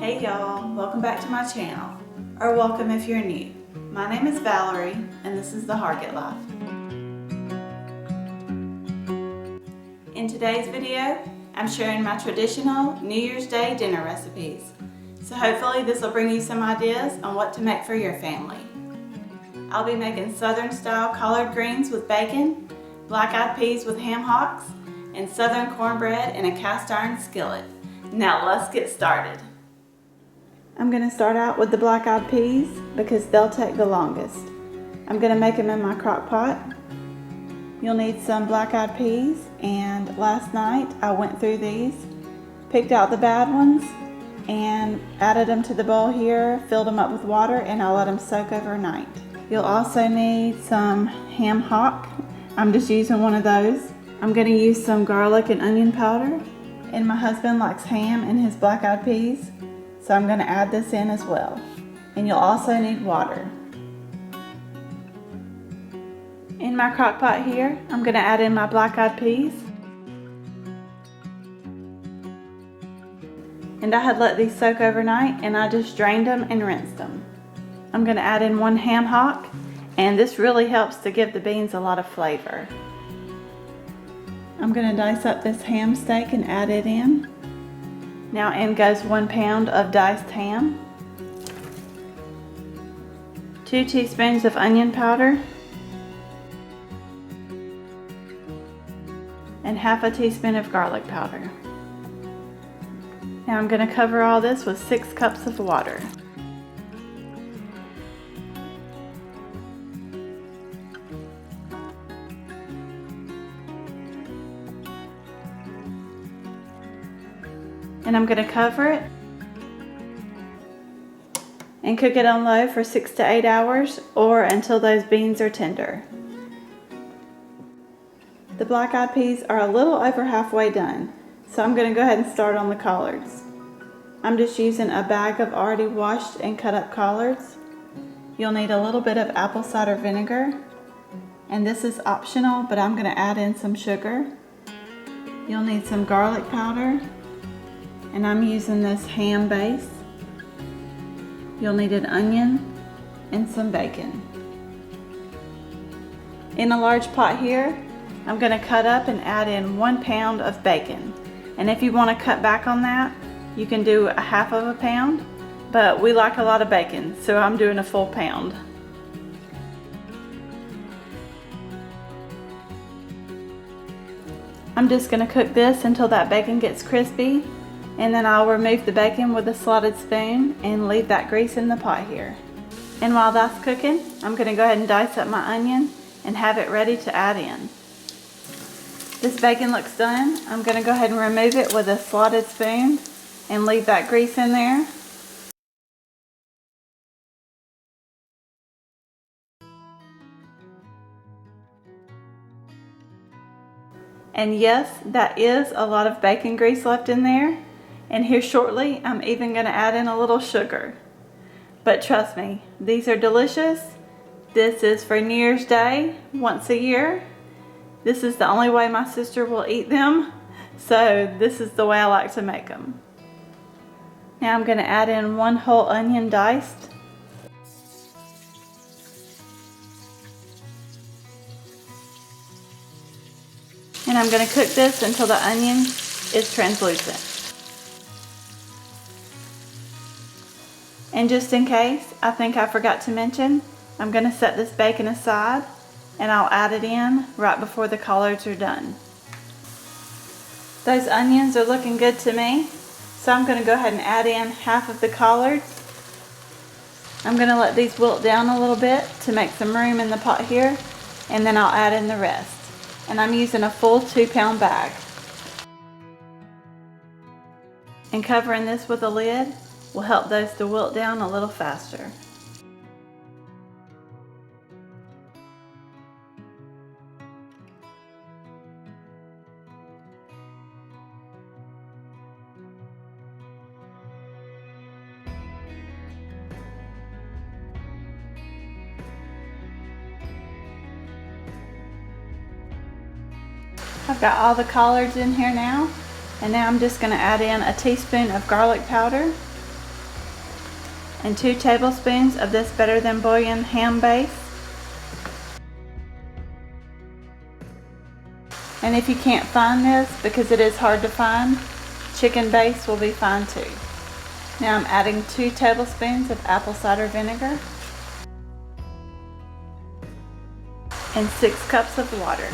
Hey y'all, welcome back to my channel, or welcome if you're new. My name is Valerie, and this is the Hargett Life. In today's video, I'm sharing my traditional New Year's Day dinner recipes. So hopefully this will bring you some ideas on what to make for your family. I'll be making Southern style collard greens with bacon, black-eyed peas with ham hocks, and Southern cornbread in a cast iron skillet. Now let's get started. I'm going to start out with the black-eyed peas because they'll take the longest. I'm going to make them in my crock pot. You'll need some black-eyed peas, and last night I went through these, picked out the bad ones, and added them to the bowl here, filled them up with water, and I'll let them soak overnight. You'll also need some ham hock. I'm just using one of those. I'm going to use some garlic and onion powder, and my husband likes ham in his black-eyed peas. So I'm going to add this in as well. And you'll also need water. In my crock pot here, I'm going to add in my black-eyed peas. And I had let these soak overnight and I just drained them and rinsed them. I'm going to add in one ham hock, and this really helps to give the beans a lot of flavor. I'm going to dice up this ham steak and add it in. Now in goes 1 pound of diced ham, 2 teaspoons of onion powder, and half a teaspoon of garlic powder. Now I'm going to cover all this with 6 cups of water. And I'm going to cover it and cook it on low for 6 to 8 hours or until those beans are tender. The black-eyed peas are a little over halfway done, so I'm going to go ahead and start on the collards. I'm just using a bag of already washed and cut up collards. You'll need a little bit of apple cider vinegar, and this is optional, but I'm going to add in some sugar. You'll need some garlic powder, and I'm using this ham base. You'll need an onion and some bacon. In a large pot here, I'm going to cut up and add in 1 pound of bacon. And if you want to cut back on that, you can do a half of a pound, but we like a lot of bacon, so I'm doing a full pound. I'm just going to cook this until that bacon gets crispy. And then I'll remove the bacon with a slotted spoon and leave that grease in the pot here. And while that's cooking, I'm going to go ahead and dice up my onion and have it ready to add in. This bacon looks done. I'm going to go ahead and remove it with a slotted spoon and leave that grease in there. And yes, that is a lot of bacon grease left in there. And here shortly, I'm even going to add in a little sugar. But trust me, these are delicious. This is for New Year's Day, once a year. This is the only way my sister will eat them. So this is the way I like to make them. Now I'm going to add in 1 whole onion diced. And I'm going to cook this until the onion is translucent. And just in case, I think I forgot to mention, I'm going to set this bacon aside and I'll add it in right before the collards are done. Those onions are looking good to me, so I'm going to go ahead and add in half of the collards. I'm going to let these wilt down a little bit to make some room in the pot here, and then I'll add in the rest. And I'm using a full 2 pound bag. And covering this with a lid will help those to wilt down a little faster. I've got all the collards in here now, and now I'm just going to add in a teaspoon of garlic powder and 2 tablespoons of this Better Than Bouillion ham base. And if you can't find this, because it is hard to find, chicken base will be fine too. Now I'm adding 2 tablespoons of apple cider vinegar and 6 cups of water.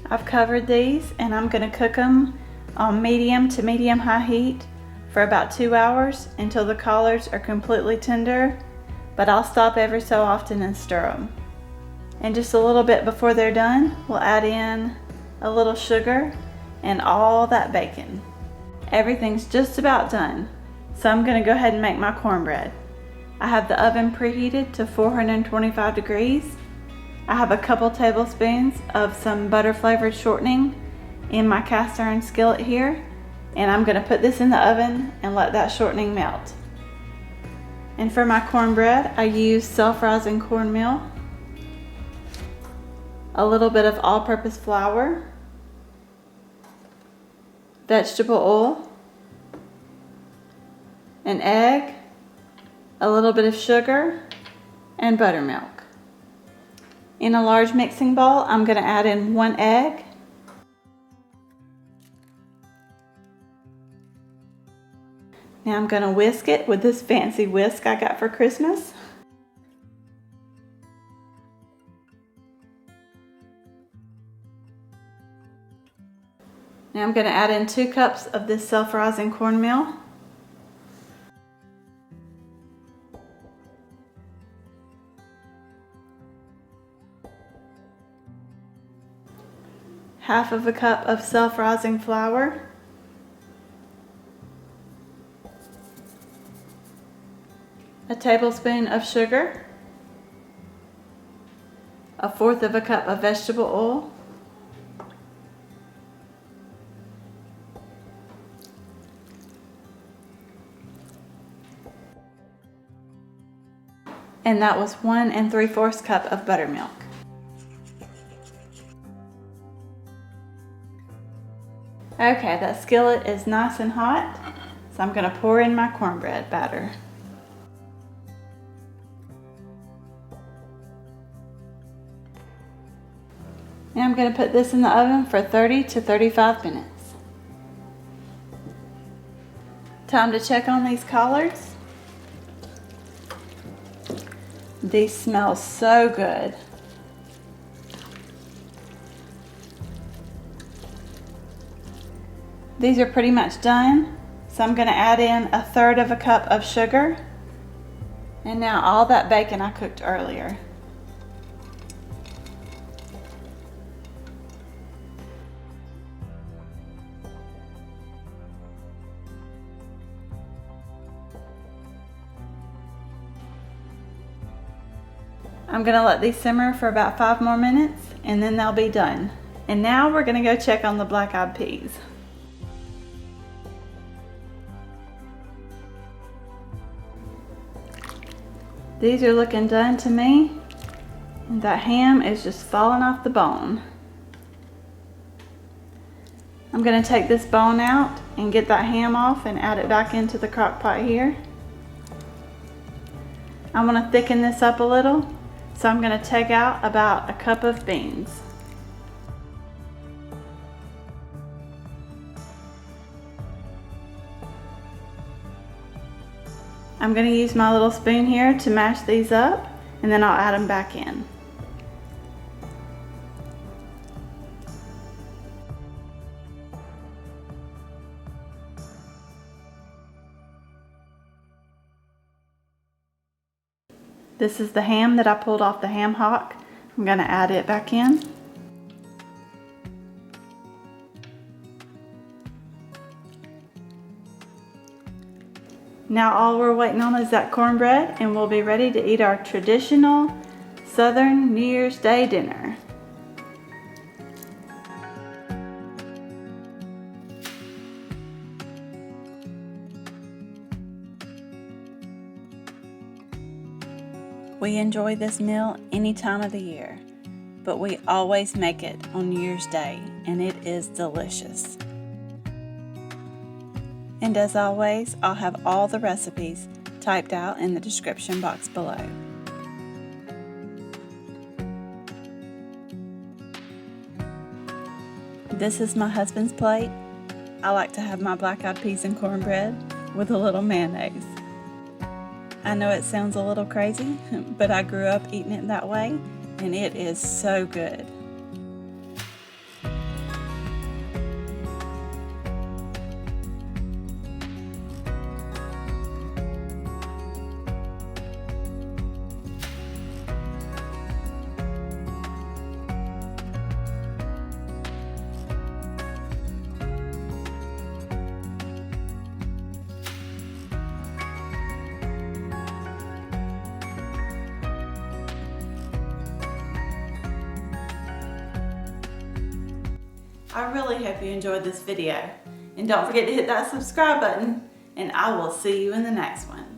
I've covered these and I'm going to cook them on medium to medium high heat for about 2 hours until the collards are completely tender, but I'll stop every so often and stir them. And just a little bit before they're done, we'll add in a little sugar and all that bacon. Everything's just about done, so I'm going to go ahead and make my cornbread. I have the oven preheated to 425 degrees. I have a couple tablespoons of some butter flavored shortening in my cast iron skillet here, and I'm going to put this in the oven and let that shortening melt. And for my cornbread, I use self-rising cornmeal, a little bit of all-purpose flour, vegetable oil, an egg, a little bit of sugar, and buttermilk. In a large mixing bowl, I'm going to add in 1 egg, now I'm going to whisk it with this fancy whisk I got for Christmas. Now I'm going to add in 2 cups of this self-rising cornmeal. Half of a cup of self-rising flour. A tablespoon of sugar. 1/4 of a cup of vegetable oil. And that was 1 3/4 cup of buttermilk. Okay, that skillet is nice and hot, so I'm going to pour in my cornbread batter. Now I'm going to put this in the oven for 30 to 35 minutes. Time to check on these collards. These smell so good. These are pretty much done, so I'm going to add in 1/3 of a cup of sugar, and now all that bacon I cooked earlier. I'm going to let these simmer for about 5 more minutes and then they'll be done. And now we're going to go check on the black-eyed peas. These are looking done to me, and that ham is just falling off the bone. I'm going to take this bone out and get that ham off and add it back into the crock pot here. I want to thicken this up a little, so I'm going to take out about 1 cup of beans. I'm going to use my little spoon here to mash these up, and then I'll add them back in. This is the ham that I pulled off the ham hock. I'm going to add it back in. Now all we're waiting on is that cornbread, and we'll be ready to eat our traditional Southern New Year's Day dinner. We enjoy this meal any time of the year, but we always make it on New Year's Day, and it is delicious. And as always, I'll have all the recipes typed out in the description box below. This is my husband's plate. I like to have my black-eyed peas and cornbread with a little mayonnaise. I know it sounds a little crazy, but I grew up eating it that way, and it is so good. I really hope you enjoyed this video, and don't forget to hit that subscribe button, and I will see you in the next one.